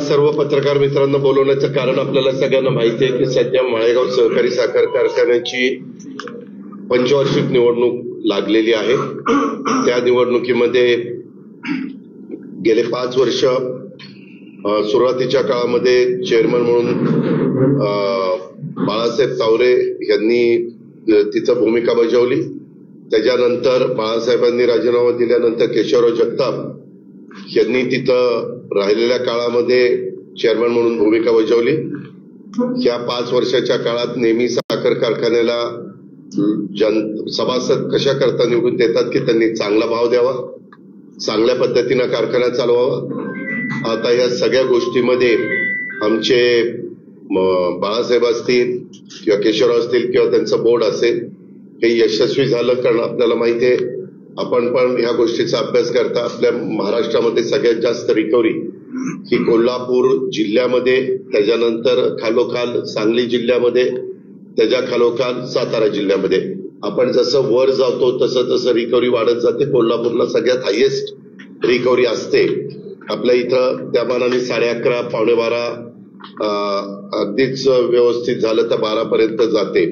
सर्व पत्रकार मित्रांना बोलवण्याचं कारण आपल्याला सगळ्यांना माहिती आहे की सध्या माळेगाव सहकारी साखर कारखान्याची पंचवार्षिक निवडणूक लागलेली आहे। त्या निवडणुकीमध्ये गेले 5 वर्ष सुरुवातीच्या काळामध्ये चेअरमन म्हणून बाळासाहेब तावरे यांनी तिचं भूमिका बजावली। त्याच्यानंतर बाळासाहेबांनी राजीनामा दिल्यानंतर केशवराव जगताप यांनी तिथं राहिलेल्या काळामध्ये चेअरमन म्हणून भूमिका बजावली। या 5 वर्षाच्या काळात नेहमी साखर कारखान्याला सभासद कशा करता निवडून देतात की त्यांनी चांगला भाव द्यावा, चांगल्या पद्धतीने कारखाना चालवावा। आता या सगळ्या गोष्टीमध्ये आमचे बाळासाहेब असतील किंवा केशवराव असतील किंवा त्यांचं बोर्ड असेल हे यशस्वी झालं। कारण आपल्याला माहिती आहे, आपण पण ह्या गोष्टीचा अभ्यास करता, आपल्या महाराष्ट्रामध्ये सगळ्यात जास्त रिकव्हरी ही कोल्हापूर जिल्ह्यामध्ये, त्याच्यानंतर खालोखाल सांगली जिल्ह्यामध्ये, त्याच्या खालोखाल सातारा जिल्ह्यामध्ये। आपण जसं वर जातो तसं तसं रिकव्हरी वाढत जाते। कोल्हापूरला सगळ्यात हायेस्ट रिकव्हरी असते। आपल्या इथं त्या मानाने 11:30 पावणे 12 अगदीच व्यवस्थित झालं तर 12 पर्यंत जाते,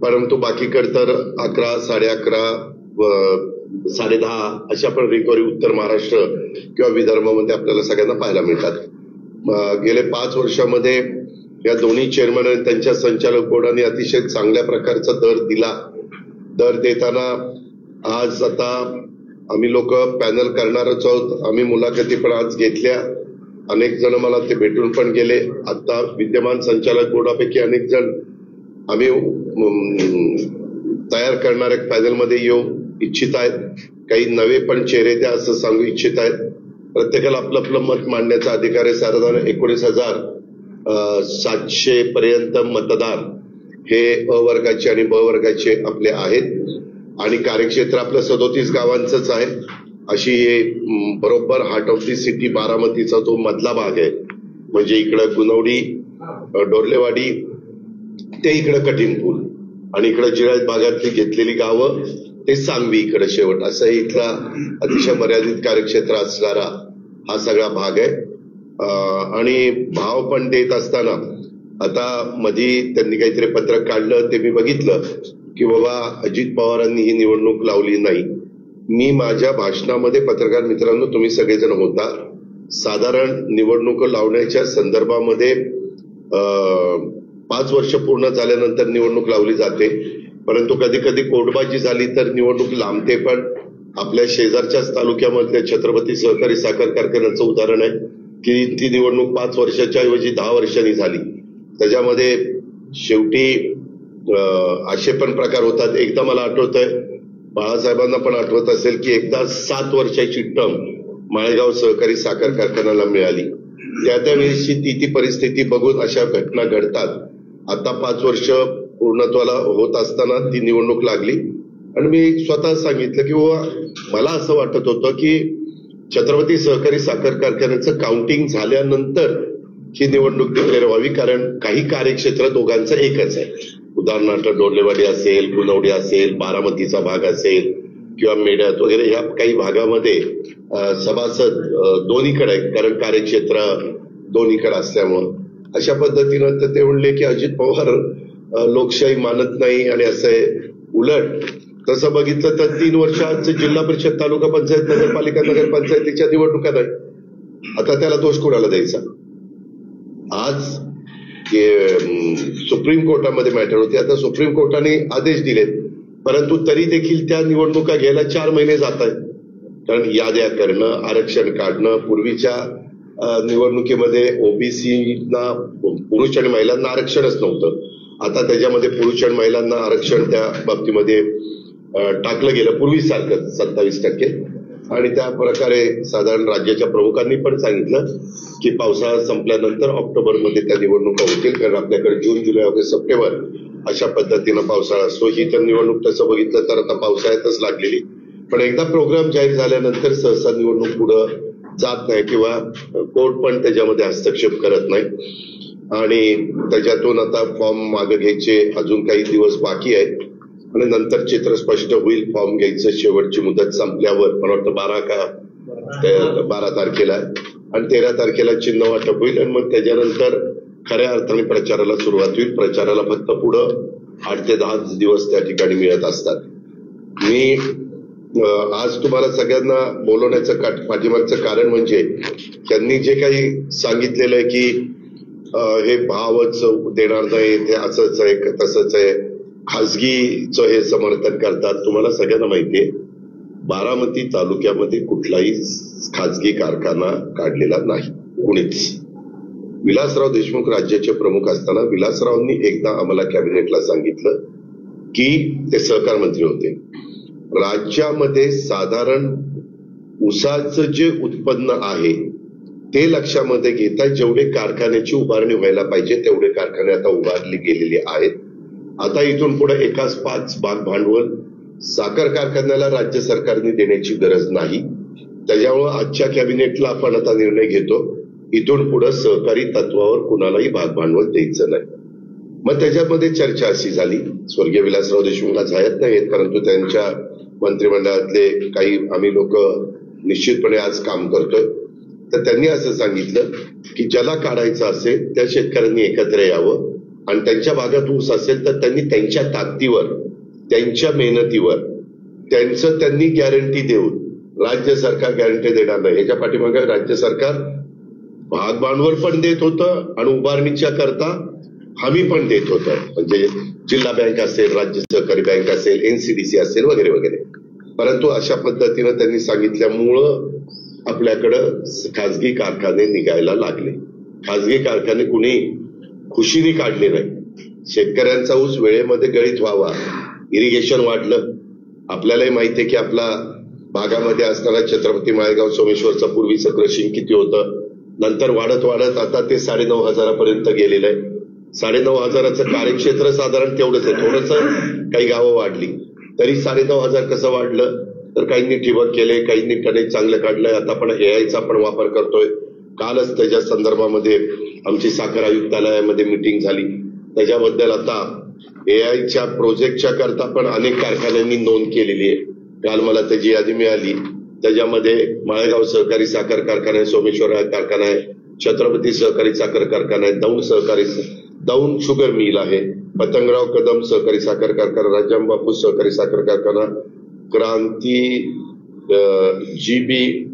परंतु बाकीकडे तर 11, 11:30, 10:30 अशा पण रिकव्हरी उत्तर महाराष्ट्र किंवा विदर्भामध्ये आपल्याला सगळ्यांना पाहायला मिळतात। गेले 5 वर्षामध्ये या दोन्ही चेअरमन आणि त्यांच्या संचालक बोर्डाने अतिशय चांगल्या प्रकारचा दर दिला। दर देताना आज आता आम्ही लोक पॅनल करणारच आहोत, आम्ही मुलाखती पण आज घेतल्या, अनेक जण मला ते भेटून पण गेले। आता विद्यमान संचालक बोर्डापैकी अनेक जण आम्ही तयार करणार एक पॅनलमध्ये येऊ इच्छित आहेत, काही नवे पण चेहरे द्या असं सांगू इच्छित आहेत। प्रत्येकाला आपलं आपलं मत मांडण्याचा अधिकार आहे। साधारण 19,700 पर्यंत मतदार हे अ वर्गाचे आणि ब वर्गाचे आपले आहेत आणि कार्यक्षेत्र आपलं 37 गावांचंच आहे। अशी बरोबर हार्ट ऑफ दी सिटी बारामतीचा तो मधला भाग आहे, म्हणजे इकडं गुणवडी, डोर्लेवाडी ते इकडं कठीणपूल आणि इकडं जिरायत भागातली घेतलेली गावं ते सांगवी इकडे शेवट, असं इथला अतिशय मर्यादित कार्यक्षेत्र असणारा हा सगळा भाग आहे। आणि भाव पण देत असताना आता मधी त्यांनी काहीतरी पत्रक काढलं, ते मी बघितलं की बाबा अजित पवारांनी ही निवडणूक लावली नाही। मी माझ्या भाषणामध्ये पत्रकार मित्रांनो, तुम्ही सगळेजण होता, साधारण निवडणूक लावण्याच्या संदर्भामध्ये 5 वर्ष पूर्ण झाल्यानंतर निवडणूक लावली जाते, परंतु कधी कधी कोर्टबाजी झाली तर निवडणूक लांबते। पण आपल्या शेजारच्याच तालुक्यामधल्या छत्रपती सहकारी साखर कारखान्याचं उदाहरण आहे की ती निवडणूक 5 वर्षाच्या ऐवजी 10 वर्षांनी झाली। त्याच्यामध्ये शेवटी असे पण प्रकार होतात। एकदा मला आठवतंय, बाळासाहेबांना पण आठवत असेल की एकदा 7 वर्षाची टर्म माळेगाव सहकारी साखर कारखान्याला मिळाली। त्यावेळेसची ती परिस्थिती बघून अशा घटना घडतात। आता 5 वर्ष पूर्णत्वाला होत असताना ती निवडणूक लागली आणि मी स्वतः सांगितलं की मला असं वाटत होतं की छत्रपती सहकारी साखर कारखान्याचं काउंटिंग झाल्यानंतर ही निवडणूक डिक्लेअर व्हावी, कारण काही कार्यक्षेत्र दोघांचं एकच आहे। उदाहरणार्थ डोर्लेवाडी असेल, गुणवडी असेल, बारामतीचा भाग असेल किंवा मेढ्यात वगैरे ह्या काही भागामध्ये सभासद दोन्हीकडे आहेत, कारण कार्यक्षेत्र दोन्हीकडे असल्यामुळं अशा पद्धतीनं तर ते म्हणले की अजित पवार लोकशाही मानत नाही आणि असं आहे। उलट तसं बघितलं तर 3 वर्षात जिल्हा परिषद, तालुका पंचायत, नगरपालिका, नगरपंचायतीच्या निवडणुका नाही, आता त्याला दोष कोणाला द्यायचा? आज सुप्रीम कोर्टामध्ये मॅटर होती, आता सुप्रीम कोर्टाने आदेश दिलेत, परंतु तरी देखील त्या निवडणुका घ्यायला 4 महिने जात आहेत। कारण याद्या करणं, आरक्षण काढणं, पूर्वीच्या निवडणुकीमध्ये ओबीसीना पुरुष आणि महिलांना आरक्षणच नव्हतं, आता त्याच्यामध्ये पुरुष आणि महिलांना आरक्षण त्या बाबतीमध्ये टाकलं गेलं पूर्वीसारखं 27%। आणि त्या प्रकारे साधारण राज्याच्या प्रमुखांनी पण सांगितलं की पावसाळा संपल्यानंतर ऑक्टोबरमध्ये त्या निवडणुका होतील, कारण आपल्याकडे जून, जुलै, ऑगस्ट, सप्टेंबर अशा पद्धतीनं पावसाळा असतो। ही तर निवडणूक तसं बघितलं तर आता पावसाळ्यातच लागलेली, पण एकदा प्रोग्राम जाहीर झाल्यानंतर सहसा निवडणूक पुढं जात नाही किंवा कोर्ट पण त्याच्यामध्ये हस्तक्षेप करत नाही। आणि त्याच्यातून आता फॉर्म मागे घ्यायचे अजून काही दिवस बाकी आहेत आणि नंतर चित्र स्पष्ट होईल। फॉर्म घ्यायचं शेवटची मुदत संपल्यावर, मला वाटतं 12 तारखेला आणि 13 तारखेला चिन्ह वाटप होईल आणि मग त्याच्यानंतर खऱ्या अर्थाने प्रचाराला सुरुवात होईल. प्रचाराला फक्त पुढं 8 ते 10 दिवस त्या ठिकाणी मिळत असतात. मी आज तुम्हाला सगळ्यांना बोलवण्याचं पाठीमागचं कारण म्हणजे त्यांनी जे काही सांगितलेलं आहे की हे भावच देणार नाही, ते असंच आहे तसंच आहे, खासगीचं हे समर्थन करतात. तुम्हाला सगळ्यांना माहितीये बारामती तालुक्यामध्ये कुठलाही खासगी कारखाना काढलेला नाही कुणीच. विलासराव देशमुख राज्याचे प्रमुख असताना विलासरावांनी एकदा आम्हाला कॅबिनेटला सांगितलं की ते सहकार मंत्री होते, राज्यामध्ये साधारण ऊसाचं जे उत्पन्न आहे ते लक्षामध्ये घेता जेवढे कारखान्याची उभारणी व्हायला पाहिजे तेवढे कारखाने आता उभारले गेलेले आहेत. आता इथून पुढे एकाच 5 भाग भांडवल साखर कारखान्याला राज्य सरकारने देण्याची गरज नाही. त्याच्यामुळे आजच्या कॅबिनेटला आपण आता निर्णय घेतो इथून पुढे सहकारी तत्वावर कुणालाही भाग भांडवल द्यायचं नाही. मग त्याच्यामध्ये चर्चा अशी झाली, स्वर्गीय विलासराव देशमुख आज हयात नाहीत परंतु त्यांच्या मंत्रिमंडळातले काही आम्ही लोक निश्चितपणे आज काम करतोय. तर त्यांनी असं सांगितलं की ज्याला काढायचं असेल त्या शेतकऱ्यांनी एकत्र यावं आणि त्यांच्या भागात ऊस असेल तर त्यांनी त्यांच्या ताकदीवर त्यांच्या मेहनतीवर त्यांचं त्यांनी गॅरंटी देऊन, राज्य सरकार गॅरंटी देणार नाही. याच्या पाठीमागे राज्य सरकार भाग भांडवल पण देत होतं आणि उभारणीच्या करता हमी पण देत होतं, म्हणजे जिल्हा बँक असेल, राज्य सहकारी बँक असेल, NCDC असेल वगैरे वगैरे. परंतु अशा पद्धतीनं त्यांनी सांगितल्यामुळं आपल्याकडं खासगी कारखाने निघायला लागले. खासगी कारखाने कुणी खुशीने काढले नाही. शेतकऱ्यांचा ऊस वेळेमध्ये गळीत व्हावा, इरिगेशन वाढलं. आपल्यालाही माहितीये की आपला भागामध्ये असताना छत्रपती माळेगाव सोमेश्वरचं पूर्वीचं क्रशिंग किती होतं, नंतर वाढत वाढत आता ते 9,500 पर्यंत गेलेलं आहे. 9,500चं कार्यक्षेत्र साधारण तेवढंच आहे, थोडंसं काही गावं वाढली तरी 9,500 कसं वाढलं तर काहींनी ठिबक केले, काहींनी टनेज चांगलं काढलंय. आता आपण AIचा पण वापर करतोय. कालच त्याच्या संदर्भामध्ये आमची साखर आयुक्तालयामध्ये मीटिंग झाली. त्याच्याबद्दल आता AIच्या प्रोजेक्टच्या करता पण अनेक कारखान्यांनी नोंद केलेली आहे. काल मला त्याची यादी मिळाली. त्याच्यामध्ये माळेगाव सहकारी साखर कारखाना आहे, सोमेश्वर कारखाना आहे, छत्रपती सहकारी साखर कारखाना आहे, दौंड शुगर मिल आहे, पतंगराव कदम सहकारी साखर कारखाना, राजारामबापू सहकारी साखर कारखाना, क्रांती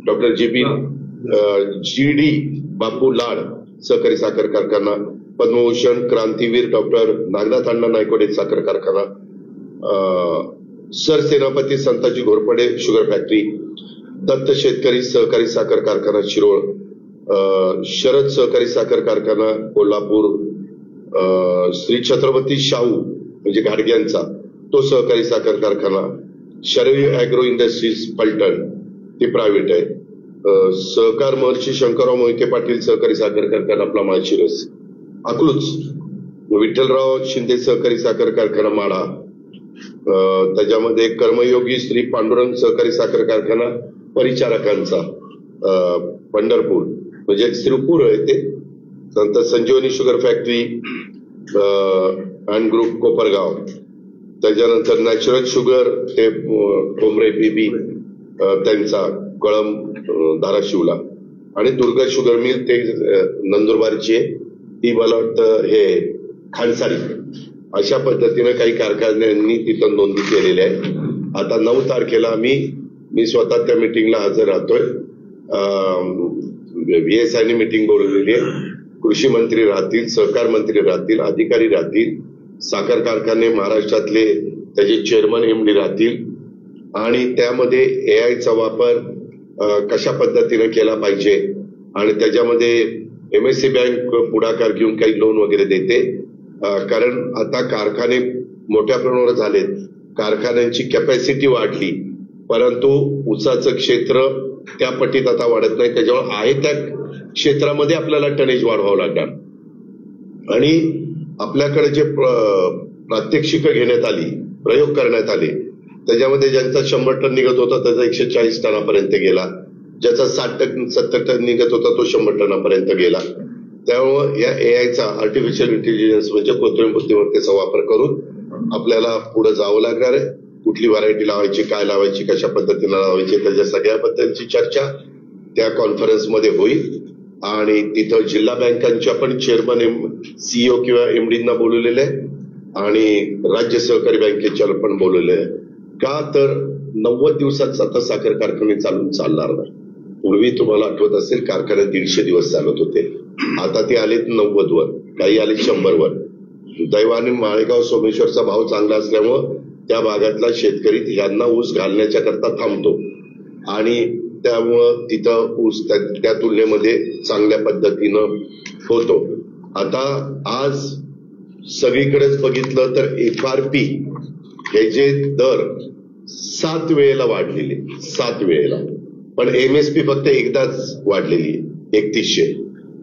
डॉक्टर GB GD बापू लाड सहकारी साखर कारखाना, पद्मभूषण क्रांतीवीर डॉक्टर नागनाथ अण्णा नायकोडे साखर कारखाना, सरसेनापती संताजी घोरपडे शुगर फॅक्टरी, दत्त शेतकरी सहकारी साखर कारखाना शिरोळ, शरद सहकारी साखर कारखाना कोल्हापूर, श्री छत्रपती शाहू म्हणजे घाडग्यांचा तो सहकारी साखर कारखाना, शरवी अॅग्रो इंडस्ट्रीज पलटण ते प्रायव्हेट आहे, सहकार महर्षी शंकरराव मोहिते पाटील सहकारी साखर कारखाना आपला माळशिरस, अकलूज विठ्ठलराव शिंदे सहकारी साखर कारखाना माडा, त्याच्यामध्ये कर्मयोगी श्री पांडुरंग सहकारी साखर कारखाना परिचारकांचा पंढरपूर म्हणजे श्रीपूर आहे ते, नंतर Sanjivani sugar factory and group Kopargaon, त्याच्यानंतर नॅचरल शुगर ते ठोंबरे बीबी त्यांचा कळम धाराशिवला, आणि दुर्गा शुगर मिल ते नंदुरबारची आहे ती मला वाटतं हे खानसारी. अशा पद्धतीनं काही कारखान्यांनी तिथं नोंदी केलेल्या आहे. आता 9 तारखेला मी स्वतः त्या मिटिंगला हजर राहतोय. VSIने मिटिंग बोलवलेली आहे. कृषी मंत्री राहतील, सहकार मंत्री राहतील, अधिकारी राहतील, साखर कारखाने महाराष्ट्रातले त्याचे चेअरमन MD राहतील आणि त्यामध्ये AIचा वापर कशा पद्धतीने केला पाहिजे आणि त्याच्यामध्ये MSC बँक पुढाकार घेऊन काही लोन वगैरे देते. कारण आता कारखाने मोठ्या प्रमाणावर झालेत, कारखान्यांची कॅपॅसिटी वाढली परंतु ऊसाचं क्षेत्र त्या पटीत आता वाढत नाही. त्याच्यामुळे आहे त्या क्षेत्रामध्ये आपल्याला टनेज वाढवावं लागणार आणि आपल्याकडे जे प्रात्यक्षिक घेण्यात आली, प्रयोग करण्यात आले त्याच्यामध्ये ज्यांचा 100 टन निघत होता त्याचा 140 टनापर्यंत गेला, ज्याचा 60 टन 70 टन निघत होता तो 100 टनापर्यंत गेला. त्यामुळे या AIचा आर्टिफिशियल इंटेलिजन्स म्हणजे कृत्रिम बुद्धिमत्तेचा वापर करून आपल्याला पुढे जावं लागणार आहे. कुठली व्हरायटी लावायची, काय लावायची, कशा पद्धतीने लावायची, त्याच्या सगळ्याबद्दलची चर्चा त्या कॉन्फरन्समध्ये होईल आणि तिथं जिल्हा बँकांच्या पण चेअरमन सीईओ किंवा एमडींना बोलवलेलं आहे आणि राज्य सहकारी बँकेच्या पण बोलवलेलं आहे. का तर 90 दिवसात आता साखर कारखाने चालणार नाही. पूर्वी तुम्हाला आठवत असेल कारखान्यात 150 दिवस चालत होते, आता ते आलेत 90 वर, काही आले 100 वर. दैवाने माळेगाव सोमेश्वरचा भाव चांगला असल्यामुळं त्या भागातला शेतकरी यांना ऊस घालण्याच्या करता थांबतो आणि त्यामुळं तिथं ऊस त्या तुलनेमध्ये चांगल्या पद्धतीनं होतो. आता आज सगळीकडेच बघितलं तर FRP हे जे दर 7 वेळेला वाढलेले, 7 वेळेला, पण MSP फक्त एकदाच वाढलेली आहे 3100.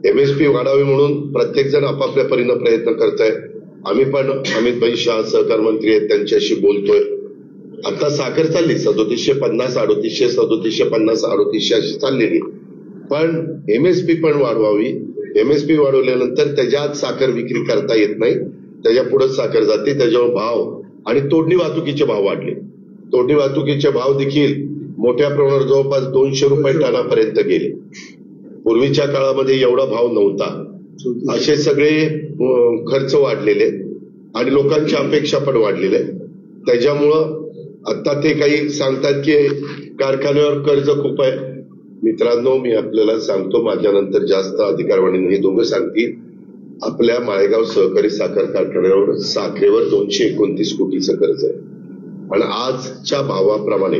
MSP वाढावी म्हणून प्रत्येक जण आपापल्या परीनं प्रयत्न करताय. आम्ही पण अमित भाई शाह सहकार मंत्री आहेत त्यांच्याशी बोलतोय. आता साखर चालली 3750, 3800, 3750, 3800 अशी चाललेली, पण MSP पण वाढवावी. MSP वाढवल्यानंतर त्याच्यात साखर विक्री करता येत नाही, त्याच्या पुढे साखर जाते, त्याच्यावर भाव आणि तोडणी वाहतुकीचे भाव वाढले. तोडणी वाहतुकीचे भाव देखील मोठ्या प्रमाणावर जवळपास 200 रुपये टनापर्यंत गेले. पूर्वीच्या काळामध्ये एवढा भाव नव्हता. असे सगळे खर्च वाढलेले आणि लोकांच्या अपेक्षा पण वाढलेल्या. त्याच्यामुळं आता ते काही सांगतात की कारखान्यावर कर्ज खूप आहे. मित्रांनो, मी आपल्याला सांगतो, माझ्यानंतर जास्त अधिकारवाणी हे दोघं सांगतील, आपल्या माळेगाव सहकारी साखर कारखान्यावर साखरेवर 229 कोटीचं कर्ज आहे आणि आजच्या भावाप्रमाणे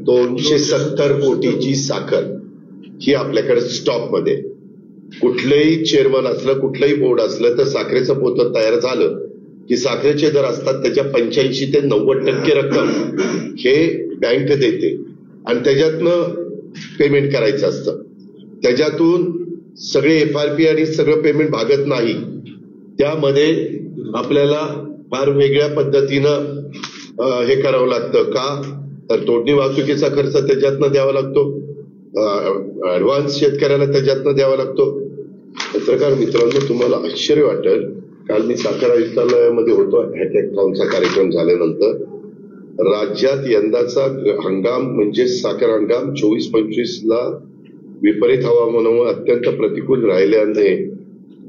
270 कोटीची साखर ही आपल्याकडे स्टॉकमध्ये. कुठलंही चेअरमन असलं, कुठलंही बोर्ड असलं तर साखरेचं पोतं तयार झालं की साखरेचे दर असतात त्याच्या 85 ते 90% रक्कम हे बँक देते आणि त्याच्यातनं पेमेंट करायचं असतं. त्याच्यातून सगळे FRP आणि सगळं पेमेंट भागत नाही. त्यामध्ये आपल्याला फार वेगळ्या पद्धतीनं हे करावं लागतं. का तर तोडणी वाहतुकीचा खर्च त्याच्यातनं द्यावा लागतो, ऍडव्हान्स शेतकऱ्याला त्याच्यातनं द्यावा लागतो. पत्रकार मित्रांनो, तुम्हाला आश्चर्य वाटेल, काल मी साखर आयुक्तालयामध्ये होतो. हॅकॅथॉनचा कार्यक्रम झाल्यानंतर राज्यात यंदाचा हंगाम म्हणजे साखर हंगाम 24-25 विपरीत हवामानामुळे अत्यंत प्रतिकूल राहिल्याने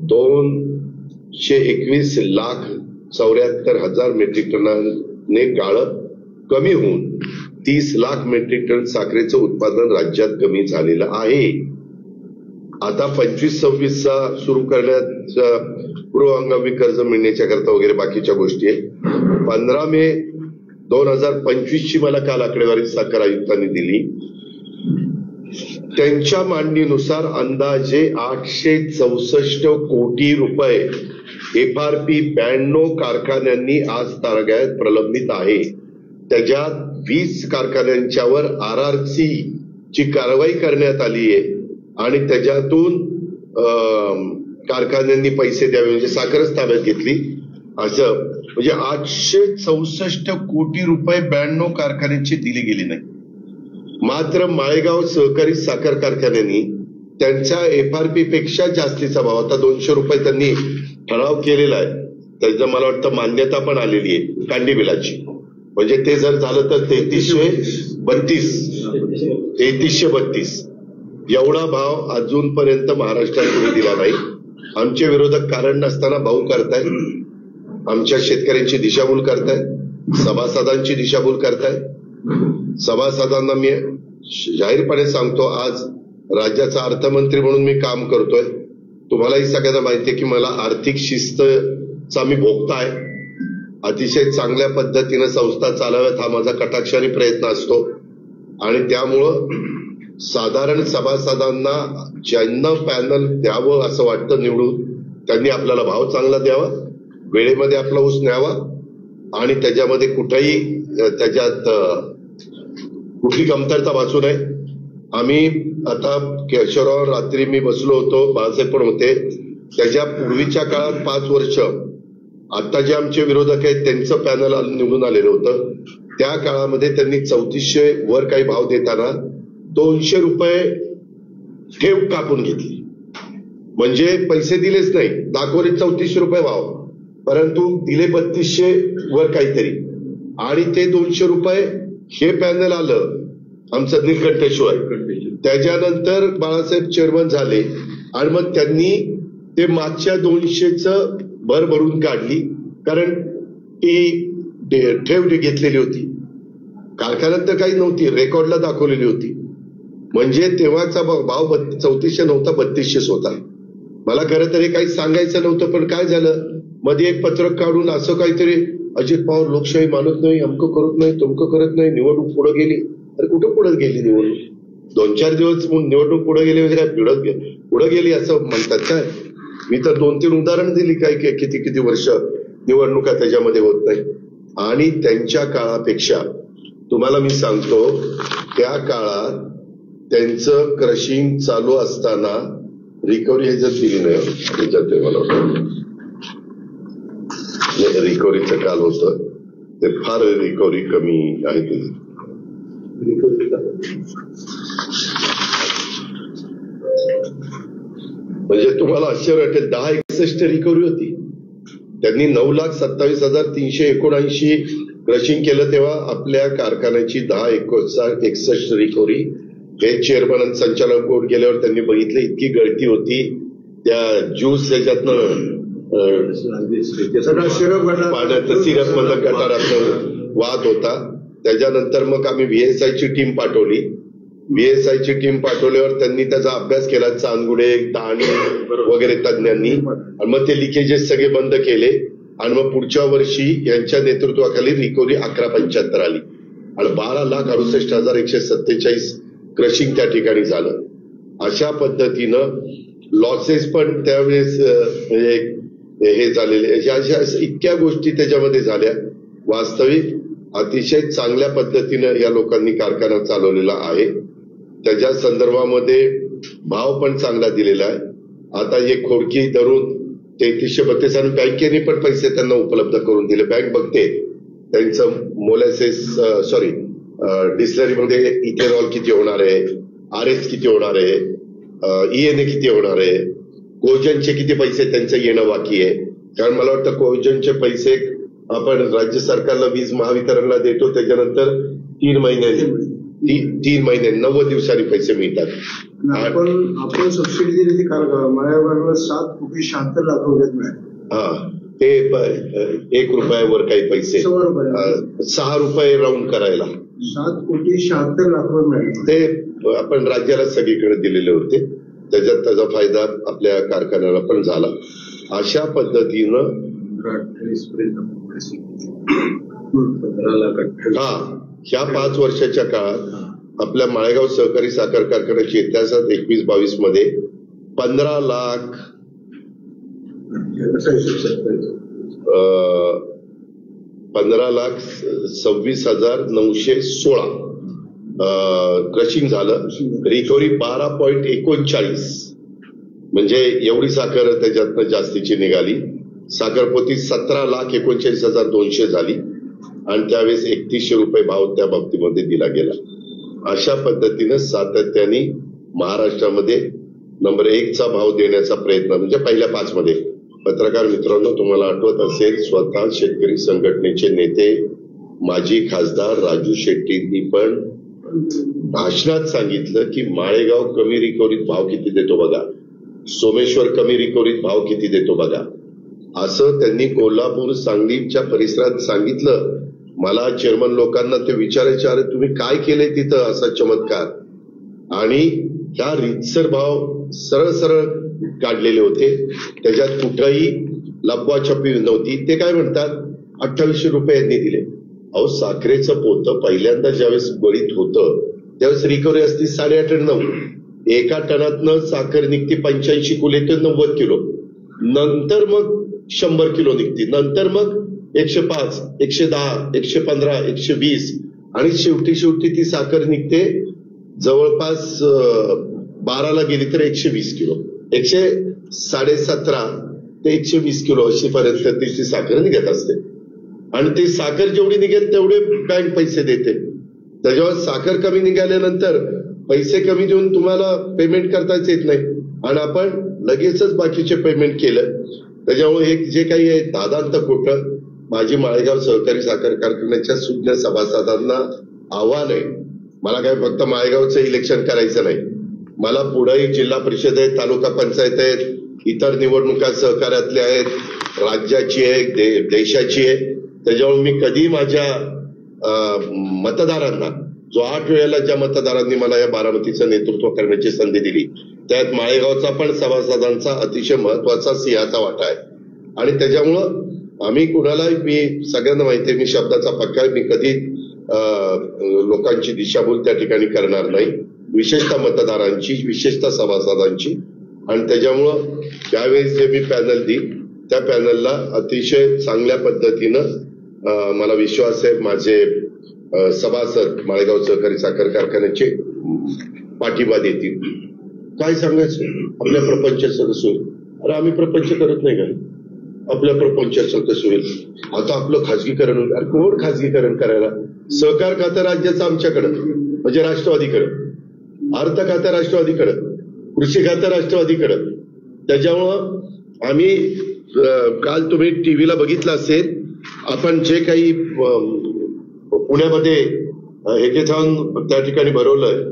221,74,000 मेट्रिक टनाने गाळप कमी होऊन 30,00,000 मेट्रिक टन साखरेचं उत्पादन राज्यात कमी झालेलं आहे. आता 25-26 सुरू करण्याचा पूर्वहंगामी कर्ज मिळण्याच्या करता वगैरे बाकीच्या गोष्टी आहेत. 15 मे 2025 ची मला काल आकडेवारी साखर आयुक्तांनी दिली. त्यांच्या मांडणीनुसार अंदाजे 864 कोटी रुपये FRP 92 कारखान्यांनी आज तागायत प्रलंबित आहे. त्याच्यात 20 कारखान्यांच्यावर RRC ची कारवाई करण्यात आली आहे आणि त्याच्यातून कारखान्यांनी पैसे द्यावे म्हणजे साखरच ताब्यात घेतली. असं म्हणजे 864 कोटी रुपये 92 कारखान्यांचे दिले गेले नाही. मात्र माळेगाव सहकारी साखर कारखान्यांनी त्यांच्या FRP पेक्षा जास्तीचा भाव, आता 200 रुपये त्यांनी ठराव केलेला आहे, त्याचं मला वाटतं मान्यता पण आलेली आहे कांडी बिलाची. म्हणजे ते जर झालं तर 3332 एवढा भाव अजूनपर्यंत महाराष्ट्रात कोणी दिला नाही. आमचे विरोधक कारण नसताना भाऊ करतायत, आमच्या शेतकऱ्यांची दिशाभूल करतायत, सभासदांची दिशाभूल करतायत. सभासदांना मी जाहीरपणे सांगतो, आज राज्याचा अर्थमंत्री म्हणून मी काम करतोय. तुम्हालाही सगळ्यांना माहिती आहे की मला आर्थिक शिस्तचा मी भोगता आहे. अतिशय चांगल्या पद्धतीने संस्था चालवाव्यात हा माझा कटाक्षाने प्रयत्न असतो आणि त्यामुळं साधारण सभासदांना ज्यांना पॅनल द्यावं असं वाटतं निवडून, त्यांनी आपल्याला भाव चांगला द्यावा, वेळेमध्ये आपला ऊस न्यावा आणि त्याच्यामध्ये कुठेही त्याच्यात कुठली कमतरता भासू नये. आम्ही आता केशवराव रात्री मी बसलो होतो, बाळासाहेब पण होते, त्याच्या पूर्वीच्या काळात 5 वर्ष आता जे आमचे विरोधक आहेत त्यांचं पॅनल निवडून आलेलं होतं. त्या काळामध्ये त्यांनी 3400 वर काही भाव देताना 200 रुपये ठेव कापून घेतली, म्हणजे पैसे दिलेच नाही. दाखवले 3400 रुपये भाव, परंतु दिले 3200 वर काहीतरी आणि ते 200 रुपये हे पॅनल आलं आमचा नीलकंठेश्वर. त्याच्यानंतर बाळासाहेब चेअरमन झाले आणि मग त्यांनी ते मागच्या 200चं भर भरून काढली, कारण ती ठेव घेतलेली होती. कारखान्यात तर काही नव्हती, रेकॉर्डला दाखवलेली होती. म्हणजे तेव्हाचा भाव 3400 नव्हता, 3200 होता. मला खरं तर हे काही सांगायचं नव्हतं, पण काय झालं मध्ये एक पत्रक काढून असं काहीतरी, अजित पवार लोकशाही मानत नाही, अमकं करत नाही, तमकं करत नाही, निवडणूक पुढे गेली. अरे कुठं पुढे गेली निवडणूक? 2-4 दिवस निवडणूक पुढे गेली वगैरे, पुढे गेली असं म्हणतात काय? मी तर 2-3 उदाहरण दिली काय किती वर्ष निवडणुका त्याच्यामध्ये होत नाही. आणि त्यांच्या काळापेक्षा तुम्हाला मी सांगतो, त्या काळात त्यांचं क्रशिंग चालू असताना रिकव्हरी ह्याच्यात दिली नाही. ह्याच्यात मला वाटतं रिकव्हरीचं काल होतं ते, फार रिकव्हरी कमी आहे. ते म्हणजे तुम्हाला आश्चर्य वाटेल, 1061 रिकव्हरी होती. त्यांनी 9,27,379 क्रशिंग केलं, तेव्हा आपल्या कारखान्याची 1061 रिकव्हरी. हे चेअरमन आणि संचालक बोर्ड गेल्यावर त्यांनी बघितलं, इतकी गळती होती त्या ज्यूस त्याच्यातनं, पाण्याचं सिरप मधलं गटारातनं वाद होता. त्याच्यानंतर मग आम्ही VSIची टीम पाठवली. VSIची टीम पाठवल्यावर त्यांनी त्याचा अभ्यास केला, चांदगुडे, दाणी वगैरे तज्ञांनी, आणि मग ते लिकेजेस सगळे बंद केले. आणि मग पुढच्या वर्षी यांच्या नेतृत्वाखाली रिकव्हरी 1175 आली आणि 12,68,147 क्रशिंग त्या ठिकाणी झालं. अशा पद्धतीनं लॉसेस पण त्यावेळेस हे झालेले, अशा इतक्या गोष्टी त्याच्यामध्ये झाल्या. वास्तविक अतिशय चांगल्या पद्धतीनं या लोकांनी कारखाना चालवलेला आहे. त्याच्या संदर्भामध्ये भाव पण चांगला दिलेला आहे. आता हे खोडकी धरून 3332 आणि बँकेने पण पैसे त्यांना उपलब्ध करून दिले. बँक बघते त्यांचं मोलॅसेस डिस्लरीमध्ये इथेनॉल किती होणार आहे, RS किती होणार आहे, ENA किती होणार आहे, कोजनचे किती पैसे त्यांचं येणं बाकी आहे. कारण मला वाटतं कोजनचे पैसे आपण राज्य सरकारला वीज महावितरणला देतो, त्याच्यानंतर 3 महिन्यांनी 90 दिवसांनी पैसे मिळतात. आपण सबसिडी दिली ती माळ्यावर 7,76,00,000 मिळाले. हा, ते 1 रुपयावर काही पैसे, 6 रुपये राऊंड करायला 7,76,00,000 मिळाले. ते आपण राज्याला सगळीकडे दिलेले होते. त्याच्यात त्याचा फायदा आपल्या कारखान्याला पण झाला. अशा पद्धतीनं हा, ह्या 5 वर्षाच्या काळात आपल्या माळेगाव सहकारी साखर कारखान्याच्या इतिहासात 21-22 मध्ये 15,26,916 क्रशिंग झालं. रिकव्हरी 12.39, म्हणजे एवढी साखर त्याच्यातनं जास्तीची निघाली. साखरपोती 17,39,200 झाली आणि त्यावेळेस 3100 रुपये भाव त्या बाबतीमध्ये दिला गेला. अशा पद्धतीनं सातत्याने महाराष्ट्रामध्ये नंबर 1चा भाव देण्याचा प्रयत्न, म्हणजे पहिल्या 5 मध्ये. पत्रकार मित्रांनो, तुम्हाला आठवत असेल, स्वतः शेतकरी संघटनेचे नेते माजी खासदार राजू शेट्टींनी पण भाषणात सांगितलं की माळेगाव कमी रिकव्हरीत भाव किती देतो बघा, सोमेश्वर कमी रिकव्हरीत भाव किती देतो बघा, असं त्यांनी कोल्हापूर सांगलीच्या परिसरात सांगितलं. मला चेअरमन लोकांना ते विचारायचे, अरे तुम्ही काय केलंय तिथं असा चमत्कार. आणि ह्या रीतसर भाव सरळ सरळ काढलेले होते, त्याच्यात कुठंही लपवाछपवी नव्हती. ते काय म्हणतात 2800 रुपये यांनी दिले. अहो, साखरेचं पोतं पहिल्यांदा ज्यावेळेस बळीत होतं त्यावेळेस रिकव्हरी असती 8.5-9. एका टनातनं साखर निघते 85 किलो ते 90 किलो, नंतर मग 100 किलो निघते, नंतर मग 105, 110, 115, 120 आणि शेवटी ती साखर निघते जवळपास 12ला गेली तर 120 किलो, 117 ते 120 किलो अशी पर्यंत ती साखर निघत असते. आणि ती साखर जेवढी निघेल तेवढे बँक पैसे देते. त्याच्यावर साखर कमी निघाल्यानंतर पैसे कमी देऊन तुम्हाला पेमेंट करताच येत नाही आणि आपण लगेचच बाकीचे पेमेंट केलं. त्याच्यामुळे हे जे काही आहे दादांत खोटं. माझी माळेगाव सहकारी साखर कारखान्याच्या सुज्ञ सभासदांना आव्हान आहे, मला काय फक्त माळेगावचं इलेक्शन करायचं नाही, मला पुढेही जिल्हा परिषद आहे, तालुका पंचायत आहेत, इतर निवडणुका सहकार्यातल्या आहेत, राज्याची आहे, देशाची आहे. त्याच्यामुळे मी कधी माझ्या मतदारांना, जो 8 वेळेला ज्या मतदारांनी मला या बारामतीचं नेतृत्व करण्याची संधी दिली, त्यात माळेगावचा पण सभासदांचा अतिशय महत्वाचा सिंहाचा वाटा आहे. आणि त्याच्यामुळं आम्ही कुणालाही, मी सगळ्यांना माहिती आहे, मी शब्दाचा पक्का आहे, मी कधी लोकांची दिशाभूल त्या ठिकाणी करणार नाही, विशेषतः मतदारांची, विशेषतः सभासदांची. आणि त्याच्यामुळं ज्यावेळेस जे मी पॅनल देईल त्या पॅनलला अतिशय चांगल्या पद्धतीनं मला विश्वास आहे माझे सभासद माळेगाव सहकारी साखर कारखान्याचे पाठिंबा देतील. काय सांगायचं, आपल्या प्रपंचाचं कसं होईल? अरे आम्ही प्रपंच करत नाही का? आपल्या प्रपंचाचं कसं होईल? आता आपलं खाजगीकरण होईल. अरे कोण खाजगीकरण करायला? सहकार खातं राज्याचं आमच्याकडं, म्हणजे राष्ट्रवादीकडं, अर्थ खातं राष्ट्रवादीकडं, कृषी खातं राष्ट्रवादीकडं. त्याच्यामुळं आम्ही काल तुम्ही टीव्हीला बघितलं असेल, आपण जे काही पुण्यामध्ये हेकेथॉन त्या ठिकाणी भरवलंय,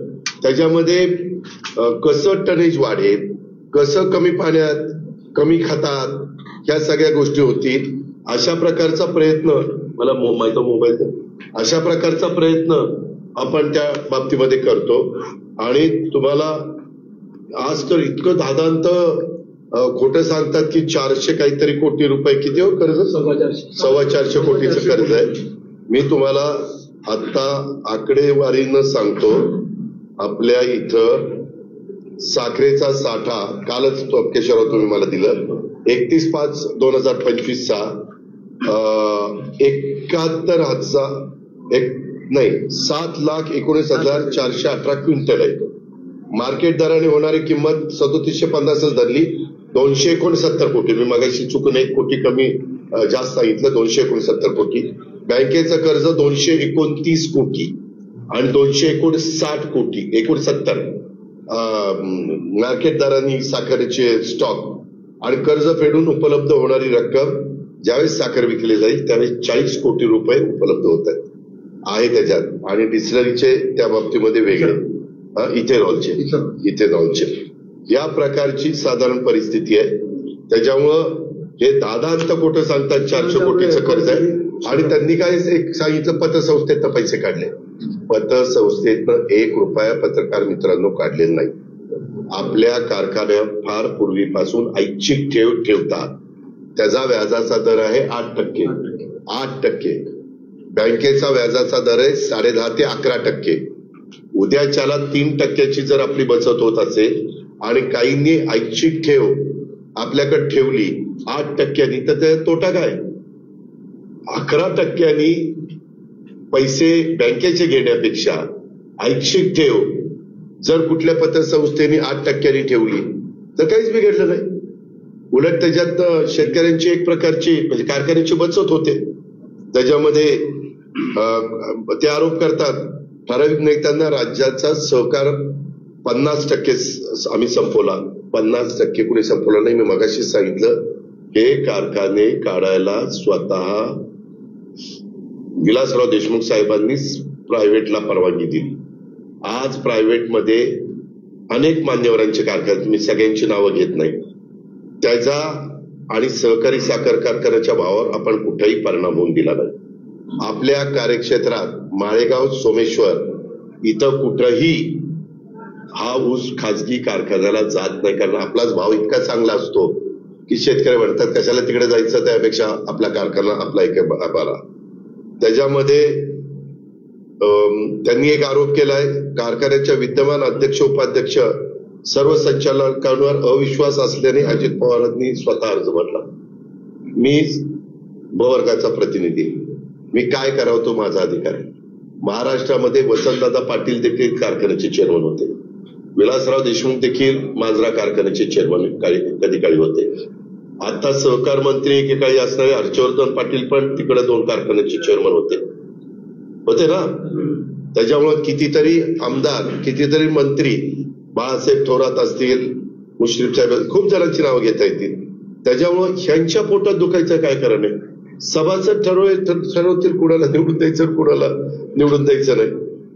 त्याच्यामध्ये कसं टनेज वाढेल, कसं कमी पाण्यात कमी खतात, ह्या सगळ्या गोष्टी होतील. अशा प्रकारचा प्रयत्न, मला माहिती मोबाईल, अशा प्रकारचा प्रयत्न आपण त्या बाबतीमध्ये करतो. आणि तुम्हाला आज तर इतकं दादांत खोटं सांगतात की 400 काहीतरी कोटी रुपये, किती हो कर्ज? 425 कोटीचं कर्ज आहे. मी तुम्हाला आता आकडेवारीनं सांगतो, आपल्या इथं साखरेचा साठा कालच केशवराव तुम्ही मला दिलं, 31/5/2025 7,19,418 क्विंटल आहे. मार्केट दराने होणारी किंमत 3750 धरली, 269 कोटी. मी मगाशी चुकून 1 कोटी कमी जास्त सांगितलं, 269 कोटी. बँकेचं कर्ज 229 कोटी आणि 259 कोटी, एकूण 70. मार्केट दराने साखरेचे स्टॉक आणि कर्ज फेडून उपलब्ध होणारी रक्कम, ज्यावेळेस साखर विकली जाईल त्यावेळेस 40 कोटी रुपये उपलब्ध होत आहे त्याच्यात. आणि डिस्टिलरीचे त्या बाबतीमध्ये वेगळे, इथेनॉलचे, या प्रकारची साधारण परिस्थिती आहे. त्याच्यामुळं हे दादांत खोटं सांगतात 400 कोटीचं कर्ज आहे. आणि त्यांनी काय एक सांगितलं, पतसंस्थेतनं पैसे काढले. पतसंस्थेतनं 1 रुपया पत्रकार मित्रांनो काढलेला नाही. आपल्या कारखान्यात फार पूर्वीपासून ऐच्छिक ठेव ठेवतात, त्याचा व्याजाचा दर आहे 8%. 8%. बँकेचा व्याजाचा दर आहे 10.5 ते 11%. उद्याच्याला 3% जर आपली बचत होत असेल आणि काहींनी ऐच्छिक ठेव आपल्याकडे ठेवली 8%, तर त्या तोटा काय? 11% पैसे बँकेचे घेण्यापेक्षा ऐच्छिक ठेव जर कुठल्या पतसंस्थेने 8% ठेवली तर काहीच बिघडलं नाही. उलट त्याच्यात शेतकऱ्यांची एक प्रकारची, म्हणजे कारखान्याची बचत होते. त्याच्यामध्ये ते आरोप करतात ठराविक नेत्यांना, राज्याचा सहकार 50% आम्ही संपवला. 50% कुणी संपवला नाही. मी मगाशी सांगितलं, हे कारखाने काढायला स्वतः विलासराव देशमुख साहेबांनी प्रायव्हेटला परवानगी दिली. आज प्रायव्हेटमध्ये अनेक मान्यवरांचे कारखाने, मी सगळ्यांची नावं घेत नाही, त्याचा आणि सहकारी साखर कारखान्याच्या भावावर आपण कुठेही परिणाम होऊन दिला नाही. आपल्या कार्यक्षेत्रात माळेगाव, सोमेश्वर इथं कुठंही हा ऊस खाजगी कारखान्याला जात नाही, कारण आपलाच भाव इतका चांगला असतो की शेतकरी म्हणतात कशाला तिकडे जायचं, त्यापेक्षा आपला कारखाना आपला एक बरा. त्याच्यामध्ये त्यांनी एक आरोप केलाय, कारखान्याच्या विद्यमान अध्यक्ष उपाध्यक्ष सर्व संचालकांवर अविश्वास असल्याने अजित पवारांनी स्वतः अर्ज भरला. मी ब वर्गाचा प्रतिनिधी, मी काय करावं तो माझा अधिकार आहे. महाराष्ट्रामध्ये वसंतदादा पाटील देखील कारखान्याचे चेअरमन होते, विलासराव देशमुख देखील मांजरा कारखान्याचे चेअरमन कधी काळी होते. आता सहकार मंत्री एकेकाळी असणारे हर्षवर्धन पाटील पण तिकडे 2 कारखान्याचे चेअरमन होते ना. त्याच्यामुळे कितीतरी आमदार, कितीतरी मंत्री, बाळासाहेब थोरात असतील, मुश्रीफ साहेब, खूप जणांची नावं घेता येतील. त्याच्यामुळं ह्यांच्या पोटात दुखायचं काय कारण आहे? सभासद ठरवतील कुणाला निवडून द्यायचं, कुणाला निवडून द्यायचं नाही.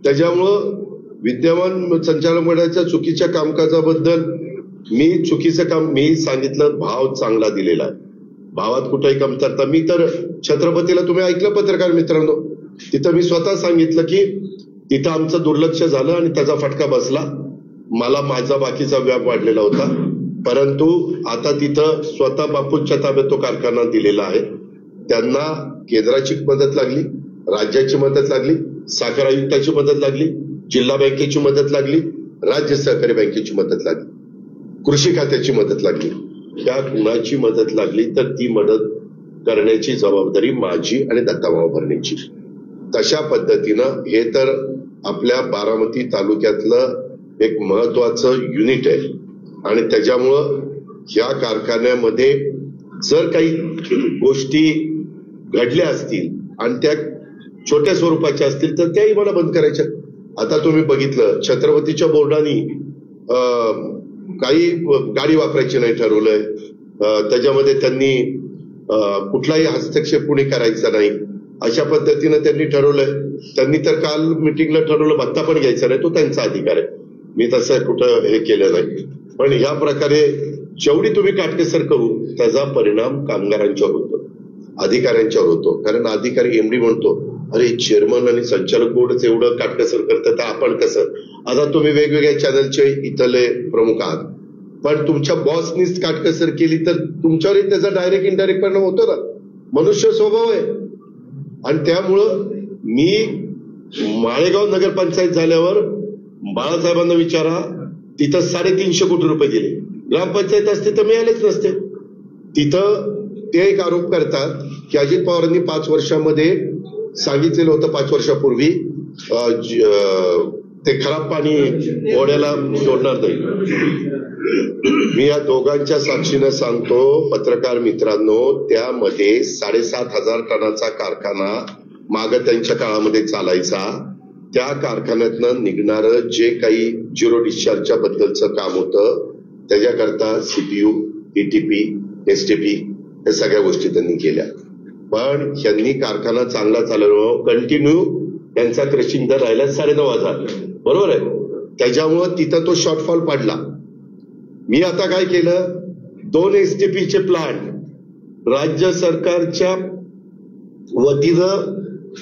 त्याच्यामुळं विद्यमान संचालक मंडळाच्या चुकीच्या कामकाजाबद्दल मी सांगितलं भाव चांगला दिलेला आहे, भावात कुठेही कमतरता. मी तर छत्रपतीला तुम्ही ऐकलं पत्रकार मित्रांनो, तिथं मी स्वतः सांगितलं की तिथं आमचं दुर्लक्ष झालं आणि त्याचा फटका बसला. मला माझा बाकीचा व्याप वाढलेला होता, परंतु आता तिथं स्वतः बापूंच्या ताब्यात तो कारखाना दिलेला आहे. त्यांना केंद्राची मदत लागली, राज्याची मदत लागली, साखर आयुक्ताची मदत लागली, जिल्हा बँकेची मदत लागली, राज्य सहकारी बँकेची मदत लागली, कृषी खात्याची मदत लागली. त्या कुणाची मदत लागली तर ती मदत करण्याची जबाबदारी माझी आणि दत्ताभाऊ भरणेची. तशा पद्धतीनं हे तर आपल्या बारामती तालुक्यातलं एक महत्वाचं युनिट आहे आणि त्याच्यामुळं या कारखान्यामध्ये जर काही गोष्टी घडल्या असतील आणि त्या छोट्या स्वरूपाच्या असतील तर त्याही मला बंद करायच्या. आता तुम्ही बघितलं छत्रपतीच्या बोर्डाने काही गाडी वापरायची नाही ठरवलंय, त्याच्यामध्ये त्यांनी कुठलाही हस्तक्षेप कुणी करायचा नाही अशा पद्धतीनं त्यांनी ठरवलंय. त्यांनी तर काल मिटिंगला ठरवलं भत्ता पण घ्यायचा नाही, तो त्यांचा अधिकार आहे, मी तसं कुठं हे केलं नाही. पण या प्रकारे जेवढी तुम्ही काटकेसर करू त्याचा परिणाम कामगारांच्यावर होतो, अधिकाऱ्यांच्यावर होतो. कारण अधिकारी एमडी म्हणतो अरे चेअरमन आणि संचालक बोर्डच एवढं काटकसर करतात तर आपण कसं. आता तुम्ही वेगवेगळ्या चॅनलचे इथले प्रमुख आहात, पण तुमच्या बॉसनीच काटकसर केली तर तुमच्यावरही त्याचा डायरेक्ट इनडायरेक्ट परिणाम होतो ना. मनुष्य स्वभाव आहे. आणि त्यामुळं मी माळेगाव नगरपंचायत झाल्यावर बाळासाहेबांना विचारा, तिथं 350 कोटी रुपये दिले, ग्रामपंचायत असते तर मिळालेच नसते. तिथं ते एक आरोप करतात की अजित पवारांनी 5 वर्षामध्ये सांगितलेलं होतं, 5 वर्षापूर्वी ते खराब पाणी ओढ्याला सोडणार नाही. मी या दोघांच्या साक्षीनं सांगतो पत्रकार मित्रांनो, त्यामध्ये 7,500 टनाचा कारखाना मागं त्यांच्या काळामध्ये चालायचा. त्या कारखान्यातनं निघणारं जे काही झिरो डिस्चार्जच्या बद्दलचं काम होतं त्याच्याकरता सीपीयू, ईटीपी, एसटीपी या सगळ्या गोष्टी त्यांनी केल्या. पण यांनी कारखाना चांगला चालवला, कंटिन्यू त्यांचा क्रशिंग दर राहिला 9,500, बरोबर आहे. त्याच्यामुळं तिथं तो शॉर्टफॉल पडला. मी आता काय केलं, 2 एसटीपीचे प्लांट राज्य सरकारच्या वतीनं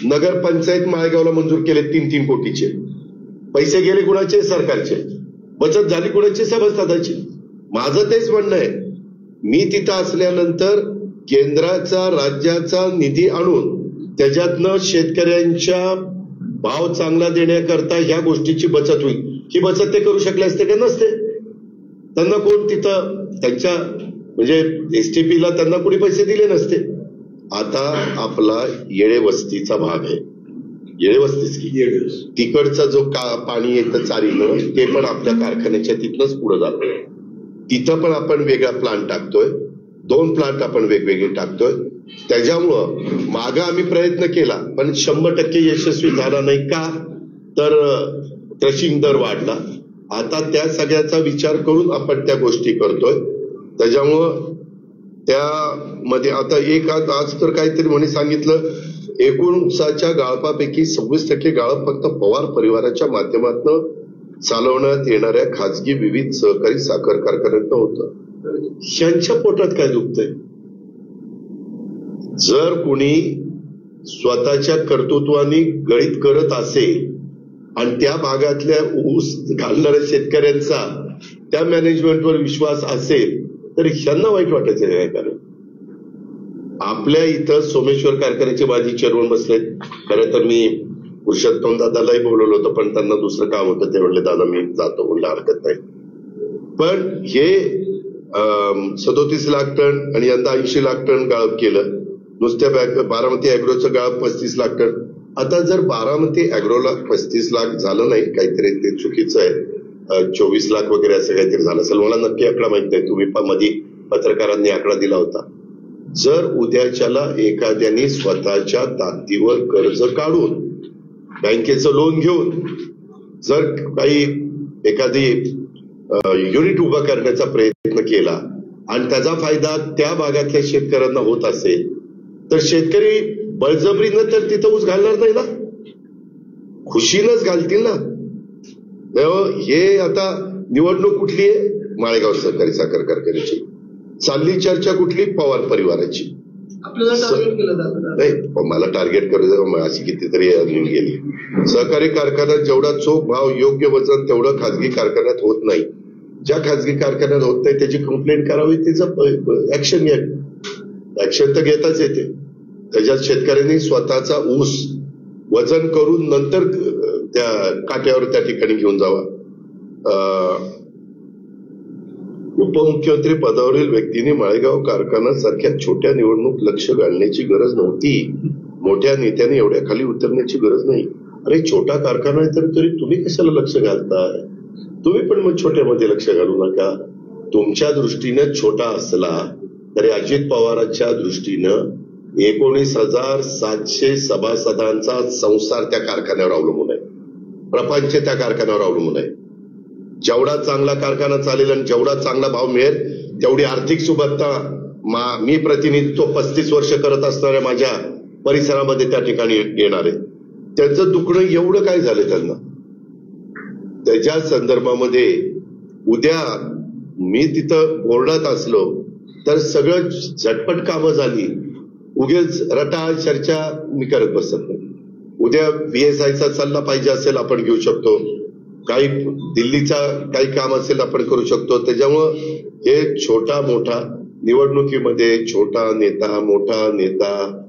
नगरपंचायत माळेगावला मंजूर केले 3-3 कोटीचे. पैसे गेले कुणाचे? सरकारचे. बचत झाली कुणाची? सभासदाची. माझं तेच म्हणणं आहे, मी तिथं असल्यानंतर केंद्राचा राज्याचा निधी आणून त्याच्यातनं शेतकऱ्यांच्या भाव चांगला देण्याकरता ह्या गोष्टीची बचत होईल. ही बचत ते करू शकले असते का? नसते. त्यांना कोण तिथं त्यांच्या म्हणजे एसटीपीला त्यांना कोणी पैसे दिले नसते. आता आपला येळे वस्तीचा भाग आहे, येळे वस्तीच की तिकडचा जो पाणी येतं चारीनं ते पण आपल्या कारखान्याच्या तिथनच पुढे जातोय. तिथं पण आपण वेगळा प्लांट टाकतोय, 2 प्लांट आपण वेगवेगळे टाकतोय. त्याच्यामुळं मागं आम्ही प्रयत्न केला पण 100% यशस्वी झाला नाही. का तर क्रशिंग दर वाढला. आता त्या सगळ्याचा विचार करून आपण त्या गोष्टी करतोय. त्याच्यामुळं त्यामध्ये आता आज तर काहीतरी म्हणे सांगितलं, एकूण ऊसाच्या गाळपापैकी 26% गाळप फक्त पवार परिवाराच्या माध्यमातून चालवण्यात येणाऱ्या खाजगी विविध सहकारी साखर कारखान्यातनं होतं. ह्यांच्या पोटात काय दुखतंय? जर कोणी स्वतःच्या कर्तृत्वाने गळीत करत असेल आणि त्या भागातल्या ऊस घालणाऱ्या शेतकऱ्यांचा त्या मॅनेजमेंटवर विश्वास असेल तर ह्यांना वाईट वाटायचं काय? कारण आपल्या इथं सोमेश्वर कारखान्याचे माजी चेअरमन बसलेत. खरं तर मी पुरुषोत्तम दादालाही बोलवलं होतं पण त्यांना दुसरं काम होतं, ते म्हणले दादा मी जातो, म्हणलं हरकत नाही. पण हे 37 लाख टन आणि यंदा 80 लाख टन गाळप केलं. नुसत्या बारामती अॅग्रोचं गाळप 35 लाख टन. आता जर बारामती अॅग्रोला 35 लाख झालं नाही, काहीतरी ते चुकीचं आहे, 24 लाख वगैरे असं काहीतरी झालं असेल, मला नक्की आकडा माहित नाही. तुम्ही मध्ये पत्रकारांनी आकडा दिला होता. जर उद्याच्याला एखाद्याने स्वतःच्या ताकदीवर कर्ज काढून बँकेचं लोन घेऊन जर काही एखादी युनिट उभा करण्याचा प्रयत्न केला आणि त्याचा फायदा त्या भागातल्या शेतकऱ्यांना होत असेल तर शेतकरी बळजबरीनं तर तिथं ऊस घालणार नाही ना, खुशीनंच घालतील ना. हे आता निवडणूक कुठली आहे? माळेगाव सहकारी साखर कारखान्याची. चालली चर्चा कुठली? पवार परिवाराची. आपल्याला टार्गेट केलं जातं. नाही, मला टार्गेट करू अशी कितीतरी गेली. सहकारी कारखान्यात जेवढा चोख भाव, योग्य वजन तेवढं खाजगी कारखान्यात होत नाही. ज्या खाजगी कारखान्यात होत नाही त्याची कंप्लेंट करावी, तिचं ऍक्शन घ्या. ऍक्शन तर घेताच येते. त्याच्यात शेतकऱ्यांनी स्वतःचा ऊस वजन करून नंतर त्या काट्यावर त्या ठिकाणी घेऊन जावा. उपमुख्यमंत्री पदावरील व्यक्तीने माळेगाव कारखाना सारख्या छोट्या निवडणूक लक्ष घालण्याची गरज नव्हती. मोठ्या नेत्याने एवढ्या खाली उतरण्याची गरज नाही. अरे छोटा कारखाना आहे तरी तुम्ही कशाला लक्ष घालताय? तुम्ही पण मग छोट्यामध्ये लक्ष घालू नका. तुमच्या दृष्टीनं छोटा असला तरी अजित पवारांच्या दृष्टीनं 19,700 सभासदांचा संसार त्या कारखान्यावर अवलंबून आहे. प्रपंच त्या कारखान्यावर अवलंबून आहे. जेवढा चांगला कारखाना चालेल आणि जेवढा चांगला भाव मिळेल तेवढी आर्थिक सुबत्ता मी प्रतिनिधित्व 35 वर्ष करत असणाऱ्या माझ्या परिसरामध्ये त्या ठिकाणी येणार आहे. त्यांचं दुखणं एवढं काय झालं त्यांना, त्याच्या संदर्भामध्ये उद्या मी तिथं बोर्डात असलो तर सगळं झटपट कामं झाली. उगेच रटाळ चर्चा मी करत बसत नाही. उद्या BSIचा सल्ला पाहिजे असेल आपण घेऊ शकतो. काही दिल्लीचा काही काम असेल आपण करू शकतो. त्याच्यामुळं हे छोटा मोठा निवडणुकीमध्ये छोटा नेता मोठा नेता